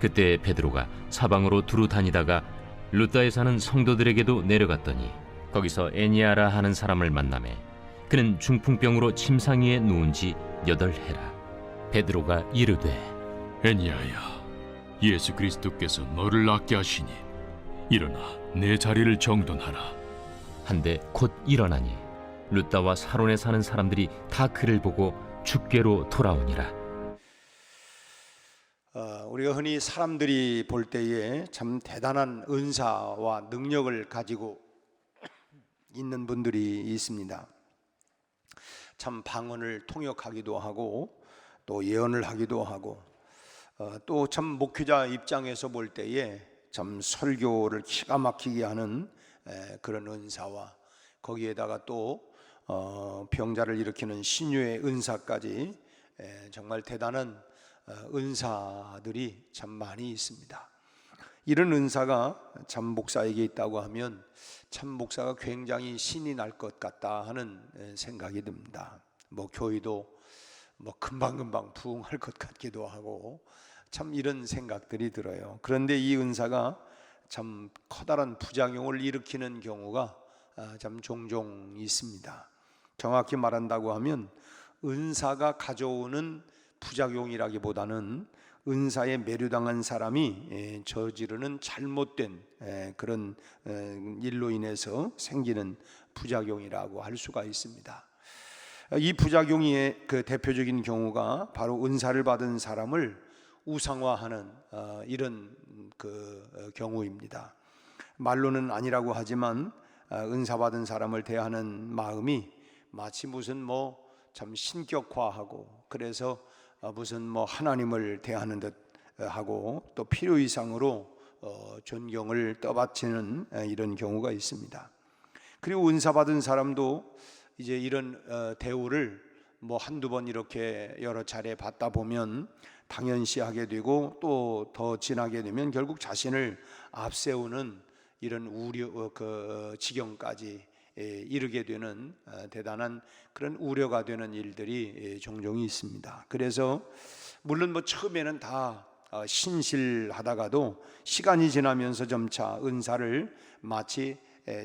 그때 베드로가 사방으로 두루 다니다가 룻다에 사는 성도들에게도 내려갔더니 거기서 에니아라 하는 사람을 만나매 그는 중풍병으로 침상 위에 누운 지 8해라. 베드로가 이르되 애니야야, 예수 그리스도께서 너를 낫게 하시니 일어나 내 자리를 정돈하라. 한데 곧 일어나니 룻다와 사론에 사는 사람들이 다 그를 보고 주께로 돌아오니라. 우리가 흔히 사람들이 볼 때에 참 대단한 은사와 능력을 가지고 있는 분들이 있습니다. 참 방언을 통역하기도 하고 또 예언을 하기도 하고 또 참 목회자 입장에서 볼 때에 참 설교를 기가 막히게 하는 그런 은사와 거기에다가 또 병자를 일으키는 신유의 은사까지 정말 대단한 은사들이 참 많이 있습니다. 이런 은사가 참 목사에게 있다고 하면 참 목사가 굉장히 신이 날 것 같다 하는 생각이 듭니다. 교회도 금방금방 부흥할 것 같기도 하고 참 이런 생각들이 들어요. 그런데 이 은사가 참 커다란 부작용을 일으키는 경우가 참 종종 있습니다. 정확히 말한다고 하면 은사가 가져오는 부작용이라기보다는 은사에 매료당한 사람이 저지르는 잘못된 그런 일로 인해서 생기는 부작용이라고 할 수가 있습니다. 이 부작용의 그 대표적인 경우가 바로 은사를 받은 사람을 우상화하는 이런 그 경우입니다. 말로는 아니라고 하지만 은사 받은 사람을 대하는 마음이 마치 무슨 참 신격화하고 그래서 무슨 하나님을 대하는 듯 하고 또 필요 이상으로 존경을 떠받치는 이런 경우가 있습니다. 그리고 은사 받은 사람도 이제 이런 대우를 한두 번 이렇게 여러 차례 받다 보면 당연시하게 되고 또 더 지나게 되면 결국 자신을 앞세우는 이런 우려 지경까지 이르게 되는 대단한 그런 우려가 되는 일들이 종종 있습니다. 그래서 물론 처음에는 다 신실하다가도 시간이 지나면서 점차 은사를 마치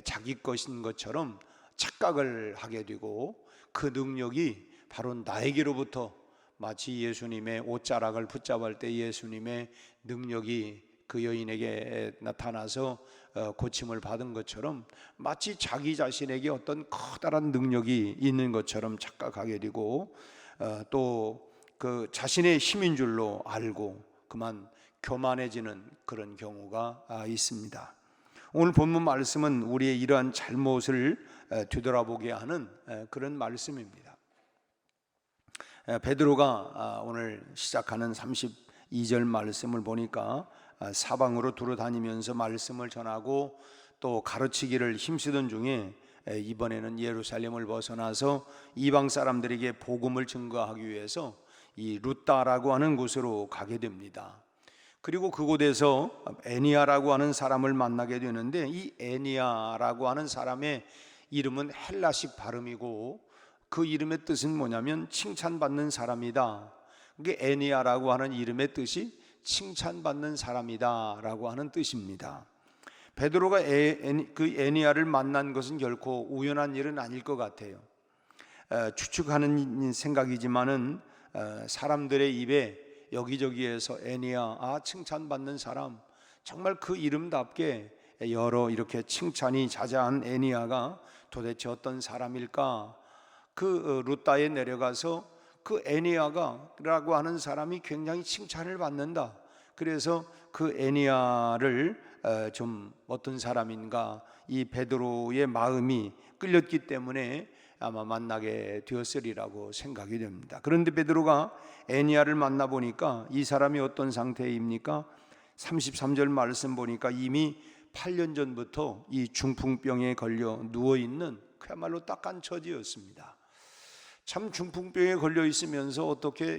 자기 것인 것처럼 착각을 하게 되고 그 능력이 바로 나에게로부터 마치 예수님의 옷자락을 붙잡을 때 예수님의 능력이 그 여인에게 나타나서 고침을 받은 것처럼 마치 자기 자신에게 어떤 커다란 능력이 있는 것처럼 착각하게 되고 또 그 자신의 힘인 줄로 알고 그만 교만해지는 그런 경우가 있습니다. 오늘 본문 말씀은 우리의 이러한 잘못을 되돌아보게 하는 그런 말씀입니다. 베드로가 오늘 시작하는 32절 말씀을 보니까 사방으로 두루 다니면서 말씀을 전하고 또 가르치기를 힘쓰던 중에 이번에는 예루살렘을 벗어나서 이방 사람들에게 복음을 증거하기 위해서 이 룻다라고 하는 곳으로 가게 됩니다. 그리고 그곳에서 애니아라고 하는 사람을 만나게 되는데 이 애니아라고 하는 사람의 이름은 헬라식 발음이고 그 이름의 뜻은 뭐냐면 칭찬받는 사람이다. 그게 애니아라고 하는 이름의 뜻이 칭찬받는 사람이다 라고 하는 뜻입니다. 베드로가 그 애니아를 만난 것은 결코 우연한 일은 아닐 것 같아요. 추측하는 생각이지만은 사람들의 입에 여기저기에서 애니아, 칭찬받는 사람, 정말 그 이름답게 여러 이렇게 칭찬이 자자한 애니아가 도대체 어떤 사람일까? 그 룻다에 내려가서 그 애니아가라고 하는 사람이 굉장히 칭찬을 받는다. 그래서 그 애니아를 좀 어떤 사람인가 이 베드로의 마음이 끌렸기 때문에 아마 만나게 되었으리라고 생각이 됩니다. 그런데 베드로가 애니아를 만나보니까 이 사람이 어떤 상태입니까? 33절 말씀 보니까 이미 8년 전부터 이 중풍병에 걸려 누워있는 그야말로 딱한 처지였습니다. 참 중풍병에 걸려 있으면서 어떻게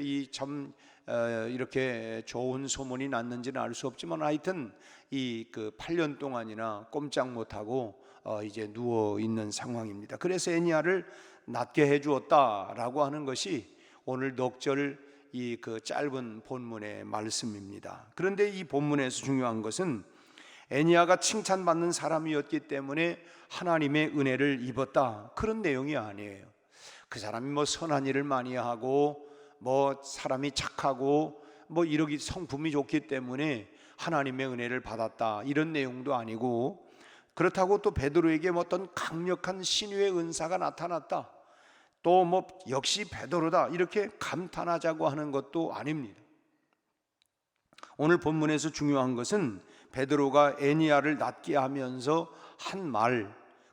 이렇게 좋은 소문이 났는지는 알 수 없지만 하여튼 이 8년 동안이나 꼼짝 못하고 이제 누워 있는 상황입니다. 그래서 애니아를 낫게 해주었다라고 하는 것이 오늘 넉절 이 그 짧은 본문의 말씀입니다. 그런데 이 본문에서 중요한 것은 애니야가 칭찬받는 사람이었기 때문에 하나님의 은혜를 입었다, 그런 내용이 아니에요. 그 사람이 뭐 선한 일을 많이 하고 뭐 사람이 착하고 뭐 이러기 성품이 좋기 때문에 하나님의 은혜를 받았다, 이런 내용도 아니고, 그렇다고 또 베드로에게 뭐 어떤 강력한 신유의 은사가 나타났다, 또 뭐 역시 베드로다, 이렇게 감탄하자고 하는 것도 아닙니다. 오늘 본문에서 중요한 것은 베드로가 애니야를 낫게 하면서 한 말,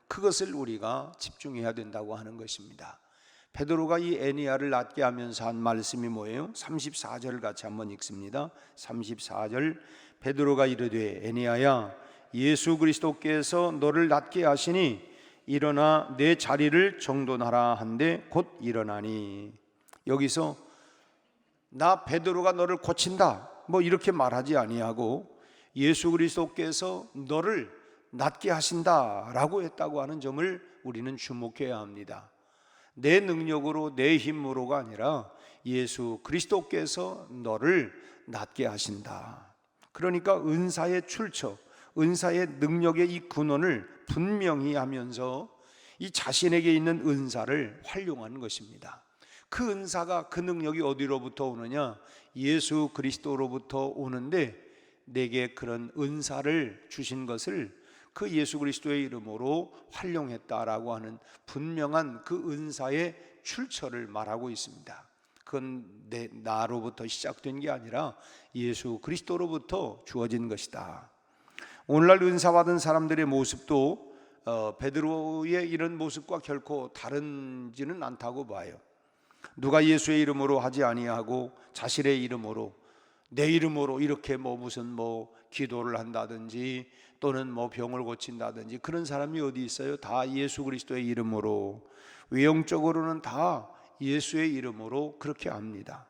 그것을 우리가 집중해야 된다고 하는 것입니다. 베드로가 이 애니야를 낫게 하면서 한 말씀이 뭐예요? 34절 같이 한번 읽습니다. 34절, 베드로가 이르되 애니야야, 예수 그리스도께서 너를 낫게 하시니 일어나 내 자리를 정돈하라 한데 곧 일어나니. 여기서 나 베드로가 너를 고친다, 뭐 이렇게 말하지 아니하고 예수 그리스도께서 너를 낫게 하신다라고 했다고 하는 점을 우리는 주목해야 합니다. 내 능력으로 내 힘으로가 아니라 예수 그리스도께서 너를 낫게 하신다. 그러니까 은사의 출처, 은사의 능력의 이 근원을 분명히 하면서 이 자신에게 있는 은사를 활용하는 것입니다. 그 은사가, 그 능력이 어디로부터 오느냐? 예수 그리스도로부터 오는데, 내게 그런 은사를 주신 것을 그 예수 그리스도의 이름으로 활용했다라고 하는 분명한 그 은사의 출처를 말하고 있습니다. 그건 나로부터 시작된 게 아니라 예수 그리스도로부터 주어진 것이다. 오늘날 은사 받은 사람들의 모습도 베드로의 이런 모습과 결코 다르지는 않다고 봐요. 누가 예수의 이름으로 하지 아니하고 자신의 이름으로, 내 이름으로 이렇게 무슨 기도를 한다든지 또는 병을 고친다든지 그런 사람이 어디 있어요? 다 예수 그리스도의 이름으로, 외형적으로는 다 예수의 이름으로 그렇게 합니다.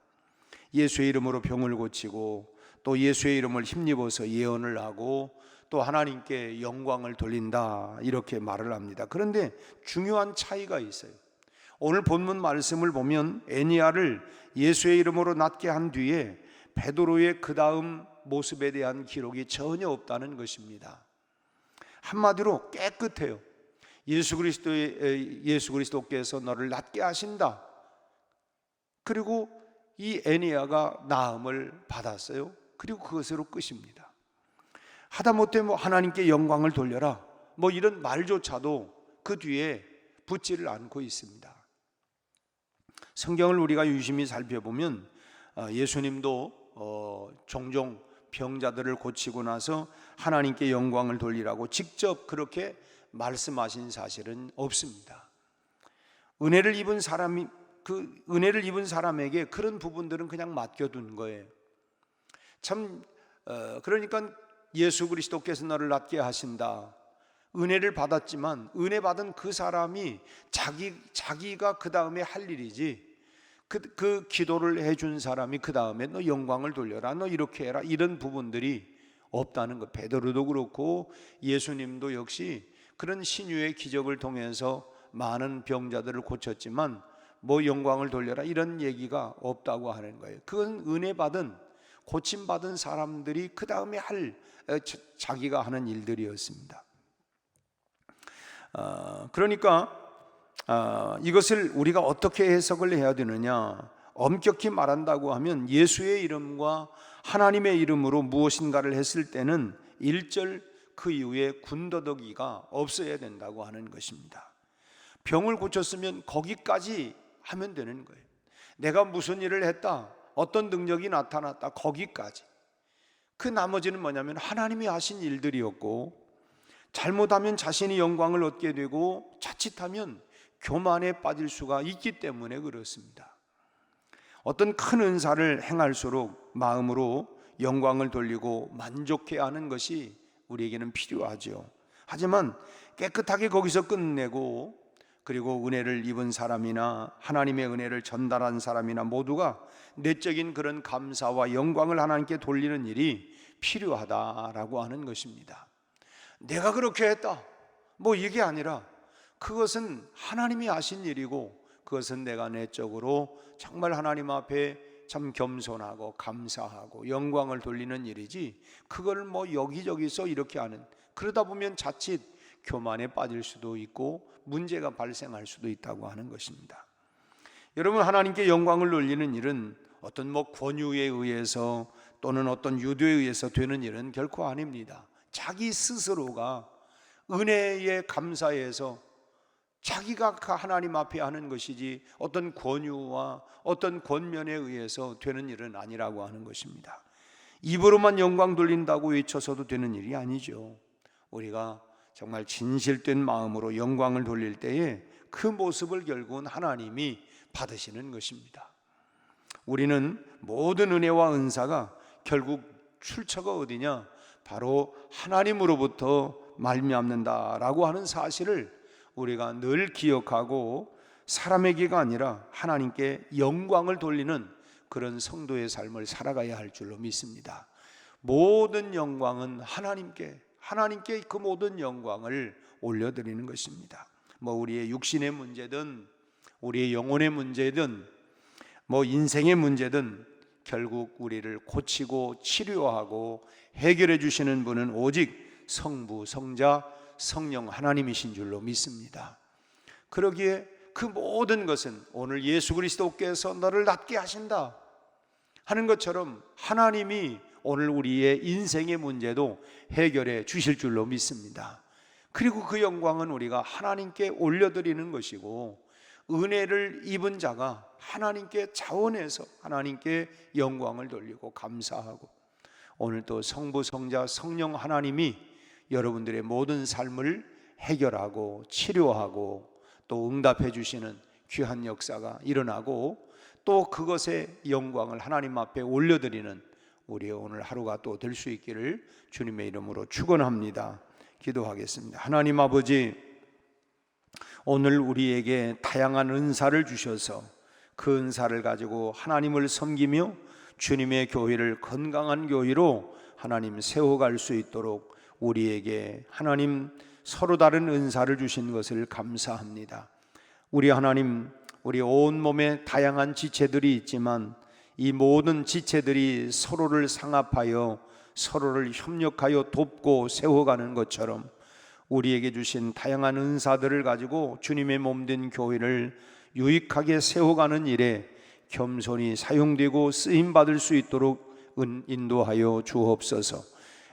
예수의 이름으로 병을 고치고 또 예수의 이름을 힘입어서 예언을 하고 또 하나님께 영광을 돌린다, 이렇게 말을 합니다. 그런데 중요한 차이가 있어요. 오늘 본문 말씀을 보면 애니야를 예수의 이름으로 낫게 한 뒤에 베드로의 그 다음 모습에 대한 기록이 전혀 없다는 것입니다. 한마디로 깨끗해요. 예수 그리스도께서 너를 낫게 하신다. 그리고 이 애니야가 나음을 받았어요. 그리고 그것으로 끝입니다. 하다못해 하나님께 영광을 돌려라, 이런 말조차도 그 뒤에 붙지를 않고 있습니다. 성경을 우리가 유심히 살펴보면 예수님도 종종 병자들을 고치고 나서 하나님께 영광을 돌리라고 직접 그렇게 말씀하신 사실은 없습니다. 은혜를 입은 사람에게 그런 부분들은 그냥 맡겨둔 거예요. 그러니까 예수 그리스도께서 너를 낫게 하신다, 은혜를 받았지만 은혜 받은 그 사람이 자기가 그 다음에 할 일이지, 그 기도를 해준 사람이 그 다음에 너 영광을 돌려라, 너 이렇게 해라, 이런 부분들이 없다는 것. 베드로도 그렇고 예수님도 역시 그런 신유의 기적을 통해서 많은 병자들을 고쳤지만 영광을 돌려라, 이런 얘기가 없다고 하는 거예요. 그건 은혜 받은, 고침 받은 사람들이 그 다음에 자기가 하는 일들이었습니다. 그러니까 이것을 우리가 어떻게 해석을 해야 되느냐? 엄격히 말한다고 하면 예수의 이름과 하나님의 이름으로 무엇인가를 했을 때는 1절 그 이후에 군더더기가 없어야 된다고 하는 것입니다. 병을 고쳤으면 거기까지 하면 되는 거예요. 내가 무슨 일을 했다, 어떤 능력이 나타났다, 거기까지. 그 나머지는 뭐냐면 하나님이 하신 일들이었고, 잘못하면 자신이 영광을 얻게 되고 자칫하면 교만에 빠질 수가 있기 때문에 그렇습니다. 어떤 큰 은사를 행할수록 마음으로 영광을 돌리고 만족해야 하는 것이 우리에게는 필요하죠. 하지만 깨끗하게 거기서 끝내고, 그리고 은혜를 입은 사람이나 하나님의 은혜를 전달한 사람이나 모두가 내적인 그런 감사와 영광을 하나님께 돌리는 일이 필요하다라고 하는 것입니다. 내가 그렇게 했다, 이게 아니라 그것은 하나님이 하신 일이고, 그것은 내가 내적으로 정말 하나님 앞에 참 겸손하고 감사하고 영광을 돌리는 일이지, 그걸 뭐 여기저기서 이렇게 하는, 그러다 보면 자칫 교만에 빠질 수도 있고 문제가 발생할 수도 있다고 하는 것입니다. 여러분, 하나님께 영광을 돌리는 일은 어떤 뭐 권유에 의해서 또는 어떤 유도에 의해서 되는 일은 결코 아닙니다. 자기 스스로가 은혜에 감사해서 자기가 하나님 앞에 하는 것이지 어떤 권유와 어떤 권면에 의해서 되는 일은 아니라고 하는 것입니다. 입으로만 영광 돌린다고 외쳐서도 되는 일이 아니죠. 우리가 정말 진실된 마음으로 영광을 돌릴 때에 그 모습을 결국은 하나님이 받으시는 것입니다. 우리는 모든 은혜와 은사가 결국 출처가 어디냐? 바로 하나님으로부터 말미암는다라고 하는 사실을 우리가 늘 기억하고 사람에게가 아니라 하나님께 영광을 돌리는 그런 성도의 삶을 살아가야 할 줄로 믿습니다. 모든 영광은 하나님께 그 모든 영광을 올려드리는 것입니다. 뭐 우리의 육신의 문제든 우리의 영혼의 문제든 뭐 인생의 문제든 결국 우리를 고치고 치료하고 해결해 주시는 분은 오직 성부, 성자, 성령 하나님이신 줄로 믿습니다. 그러기에 그 모든 것은 오늘 예수 그리스도께서 너를 낫게 하신다 하는 것처럼 하나님이 오늘 우리의 인생의 문제도 해결해 주실 줄로 믿습니다. 그리고 그 영광은 우리가 하나님께 올려드리는 것이고, 은혜를 입은 자가 하나님께 자원해서 하나님께 영광을 돌리고 감사하고, 오늘 또 성부, 성자, 성령 하나님이 여러분들의 모든 삶을 해결하고 치료하고 또 응답해 주시는 귀한 역사가 일어나고, 또 그것의 영광을 하나님 앞에 올려드리는 우리의 오늘 하루가 또 될 수 있기를 주님의 이름으로 축원합니다. 기도하겠습니다. 하나님 아버지, 오늘 우리에게 다양한 은사를 주셔서 그 은사를 가지고 하나님을 섬기며 주님의 교회를 건강한 교회로 하나님 세워갈 수 있도록 우리에게 하나님 서로 다른 은사를 주신 것을 감사합니다. 우리 하나님, 우리 온몸에 다양한 지체들이 있지만 이 모든 지체들이 서로를 상합하여 서로를 협력하여 돕고 세워가는 것처럼 우리에게 주신 다양한 은사들을 가지고 주님의 몸된 교회를 유익하게 세워가는 일에 겸손히 사용되고 쓰임받을 수 있도록 인도하여 주옵소서.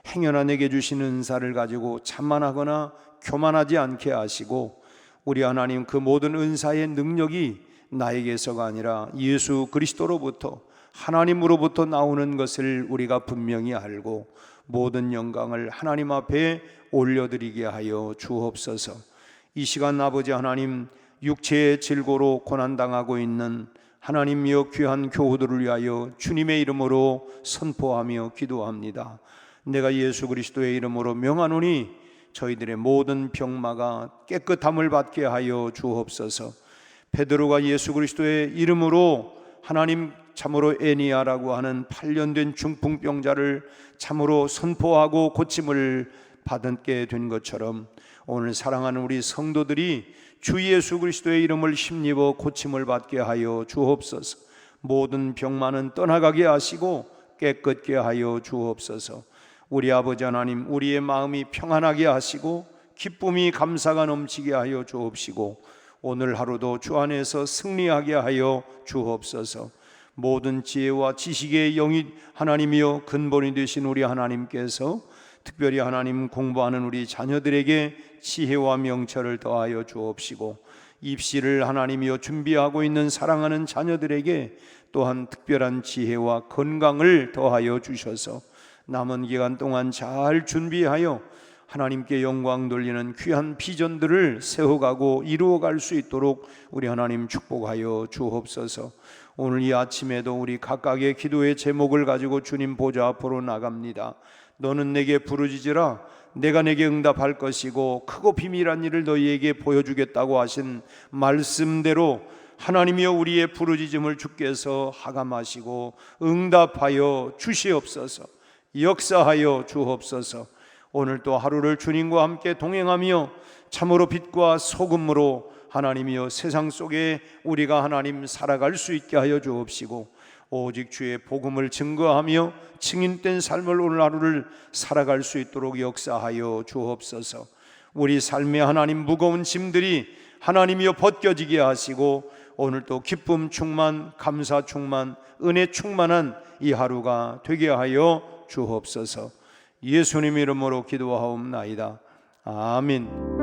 행여나 내게 주신 은사를 가지고 자만하거나 교만하지 않게 하시고, 우리 하나님 그 모든 은사의 능력이 나에게서가 아니라 예수 그리스도로부터 하나님으로부터 나오는 것을 우리가 분명히 알고 모든 영광을 하나님 앞에 올려드리게 하여 주옵소서. 이 시간 아버지 하나님, 육체의 질고로 고난당하고 있는 하나님이여 귀한 교우들을 위하여 주님의 이름으로 선포하며 기도합니다. 내가 예수 그리스도의 이름으로 명하노니 저희들의 모든 병마가 깨끗함을 받게 하여 주옵소서. 베드로가 예수 그리스도의 이름으로 하나님 참으로 에니아라고 하는 8년 된 중풍병자를 참으로 선포하고 고침을 받게 된 것처럼 오늘 사랑하는 우리 성도들이 주 예수 그리스도의 이름을 힘입어 고침을 받게 하여 주옵소서. 모든 병만은 떠나가게 하시고 깨끗게 하여 주옵소서. 우리 아버지 하나님, 우리의 마음이 평안하게 하시고 기쁨이 감사가 넘치게 하여 주옵시고 오늘 하루도 주 안에서 승리하게 하여 주옵소서. 모든 지혜와 지식의 영이 하나님이여 근본이 되신 우리 하나님께서 특별히 하나님 공부하는 우리 자녀들에게 지혜와 명철을 더하여 주옵시고, 입시를 하나님이여 준비하고 있는 사랑하는 자녀들에게 또한 특별한 지혜와 건강을 더하여 주셔서 남은 기간 동안 잘 준비하여 하나님께 영광 돌리는 귀한 비전들을 세워가고 이루어갈 수 있도록 우리 하나님 축복하여 주옵소서. 오늘 이 아침에도 우리 각각의 기도의 제목을 가지고 주님 보좌 앞으로 나갑니다. 너는 내게 부르짖으라 내가 내게 응답할 것이고 크고 비밀한 일을 너희에게 보여주겠다고 하신 말씀대로 하나님이여 우리의 부르짖음을 주께서 하감하시고 응답하여 주시옵소서. 역사하여 주옵소서. 오늘 또 하루를 주님과 함께 동행하며 참으로 빛과 소금으로 하나님이여 세상 속에 우리가 하나님 살아갈 수 있게 하여 주옵시고 오직 주의 복음을 증거하며 증인된 삶을 오늘 하루를 살아갈 수 있도록 역사하여 주옵소서. 우리 삶의 하나님 무거운 짐들이 하나님이여 벗겨지게 하시고 오늘도 기쁨 충만, 감사 충만, 은혜 충만한 이 하루가 되게 하여 주옵소서. 예수님 이름으로 기도하옵나이다. 아멘.